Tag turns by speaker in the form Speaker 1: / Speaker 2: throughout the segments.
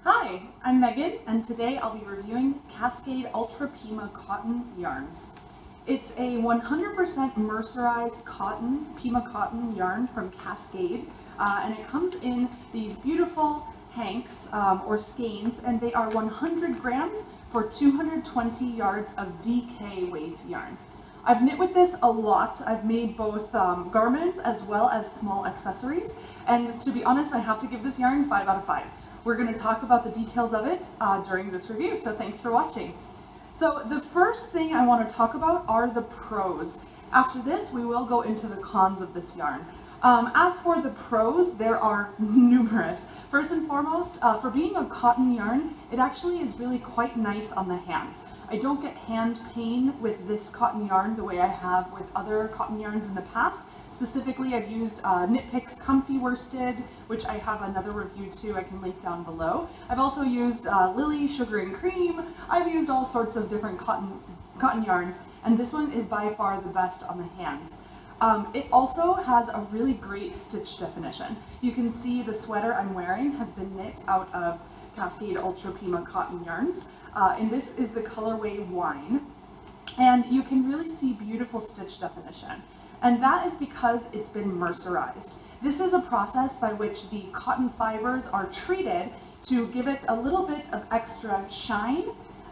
Speaker 1: Hi, I'm Megan, and today I'll be reviewing Cascade Ultra Pima cotton yarns. It's a 100% mercerized cotton, Pima cotton yarn from Cascade, and it comes in these beautiful hanks or skeins, and they are 100 grams for 220 yards of DK weight yarn. I've knit with this a lot. I've made both garments as well as small accessories, and to be honest, I have to give this yarn 5 out of 5. We're going to talk about the details of it during this review, so thanks for watching. So the first thing I want to talk about are the pros. After this, we will go into the cons of this yarn. As for the pros, there are numerous. First and foremost, for being a cotton yarn, it actually is really quite nice on the hands. I don't get hand pain with this cotton yarn the way I have with other cotton yarns in the past. Specifically, I've used Knit Picks Comfy Worsted, which I have another review too, I can link down below. I've also used Lily Sugar and Cream. I've used all sorts of different cotton yarns, and this one is by far the best on the hands. It also has a really great stitch definition. You can see the sweater I'm wearing has been knit out of Cascade Ultra Pima cotton yarns, and this is the colorway Wine. And you can really see beautiful stitch definition. And that is because it's been mercerized. This is a process by which the cotton fibers are treated to give it a little bit of extra shine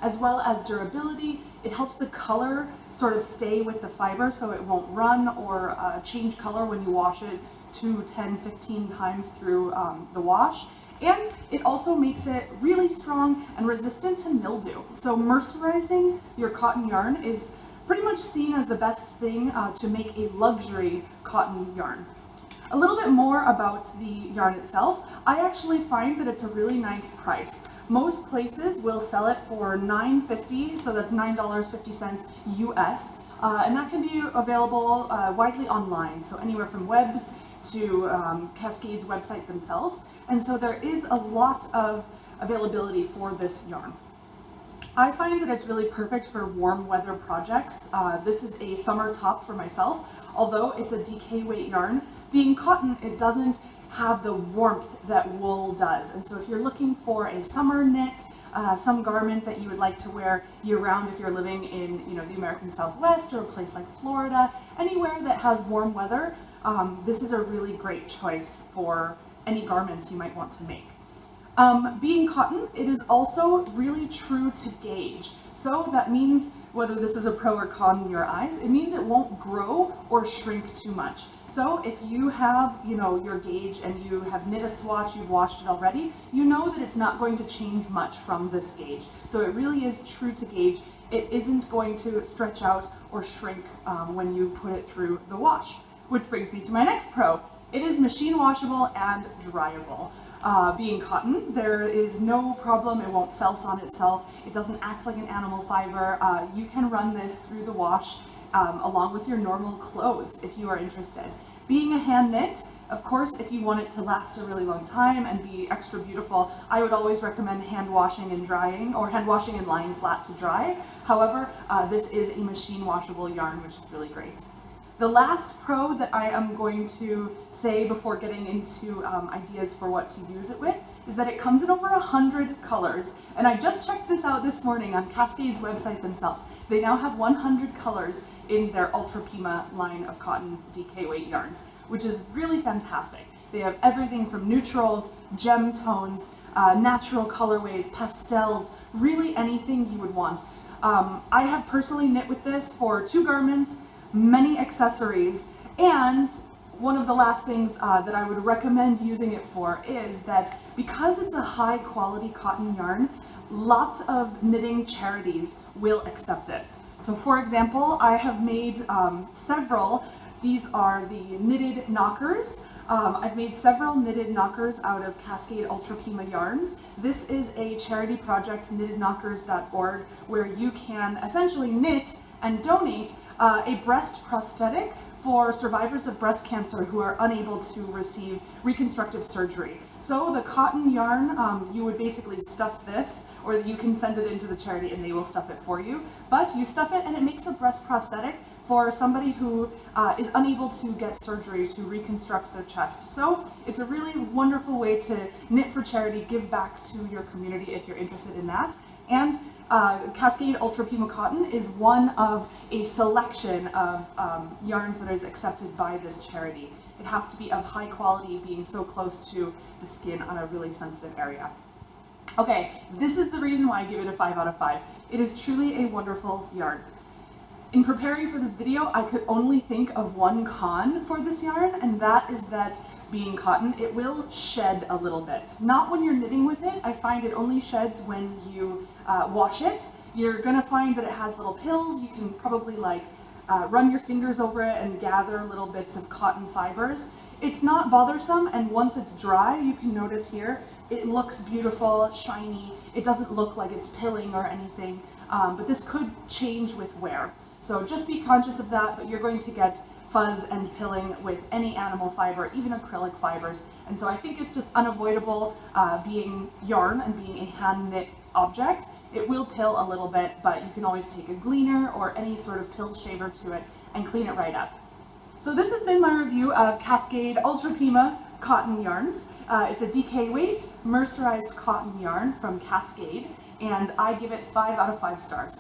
Speaker 1: as well as durability. It helps the color sort of stay with the fiber so it won't run or change color when you wash it 2, 10, 15 times through the wash. And it also makes it really strong and resistant to mildew. So mercerizing your cotton yarn is pretty much seen as the best thing to make a luxury cotton yarn. A little bit more about the yarn itself. I actually find that it's a really nice price. Most places will sell it for $9.50, so that's $9.50 US, and that can be available widely online, so anywhere from Webs to Cascade's website themselves, and so there is a lot of availability for this yarn. I find that it's really perfect for warm weather projects. This is a summer top for myself. Although it's a DK weight yarn, being cotton, it doesn't have the warmth that wool does. And so if you're looking for a summer knit, some garment that you would like to wear year-round if you're living in the American Southwest or a place like Florida, anywhere that has warm weather, this is a really great choice for any garments you might want to make. Being cotton, it is also really true to gauge. So that means, whether this is a pro or con in your eyes, it means it won't grow or shrink too much. So if you have, your gauge and you have knit a swatch, you've washed it already, you know that it's not going to change much from this gauge. So it really is true to gauge. It isn't going to stretch out or shrink when you put it through the wash. Which brings me to my next pro. It is machine washable and dryable. Being cotton, there is no problem, it won't felt on itself, it doesn't act like an animal fiber. You can run this through the wash along with your normal clothes if you are interested. Being a hand knit, of course, if you want it to last a really long time and be extra beautiful, I would always recommend hand washing and drying, or hand washing and lying flat to dry. However, this is a machine washable yarn, which is really great. The last pro that I am going to say before getting into ideas for what to use it with is that it comes in over 100 colors. And I just checked this out this morning on Cascade's website themselves. They now have 100 colors in their Ultra Pima line of cotton DK weight yarns, which is really fantastic. They have everything from neutrals, gem tones, natural colorways, pastels, really anything you would want. I have personally knit with this for 2 garments, many accessories, and one of the last things that I would recommend using it for is that because it's a high quality cotton yarn, lots of knitting charities will accept it. So for example, I have made several. These are the knitted knockers. I've made several knitted knockers out of Cascade Ultra Pima yarns. This is a charity project, knittedknockers.org, where you can essentially knit and donate a breast prosthetic for survivors of breast cancer who are unable to receive reconstructive surgery. So the cotton yarn, you would basically stuff this, or you can send it into the charity and they will stuff it for you. But you stuff it and it makes a breast prosthetic for somebody who is unable to get surgery to reconstruct their chest. So it's a really wonderful way to knit for charity, give back to your community if you're interested in that. And Cascade Ultra Pima Cotton is one of a selection of yarns that is accepted by this charity. It has to be of high quality, being so close to the skin on a really sensitive area. Okay, this is the reason why I give it a 5 out of 5. It is truly a wonderful yarn. In preparing for this video, I could only think of one con for this yarn, and that is that being cotton, it will shed a little bit. Not when you're knitting with it. I find it only sheds when you wash it. You're gonna find that it has little pills. You can probably run your fingers over it and gather little bits of cotton fibers. It's not bothersome, and once it's dry, you can notice here, it looks beautiful, shiny. It doesn't look like it's pilling or anything, but this could change with wear. So just be conscious of that, but you're going to get fuzz and pilling with any animal fiber, even acrylic fibers. And so I think it's just unavoidable being yarn and being a hand knit object. It will pill a little bit, but you can always take a gleaner or any sort of pill shaver to it and clean it right up. So this has been my review of Cascade Ultra Pima cotton yarns. It's a DK weight mercerized cotton yarn from Cascade, and I give it 5 out of 5 stars.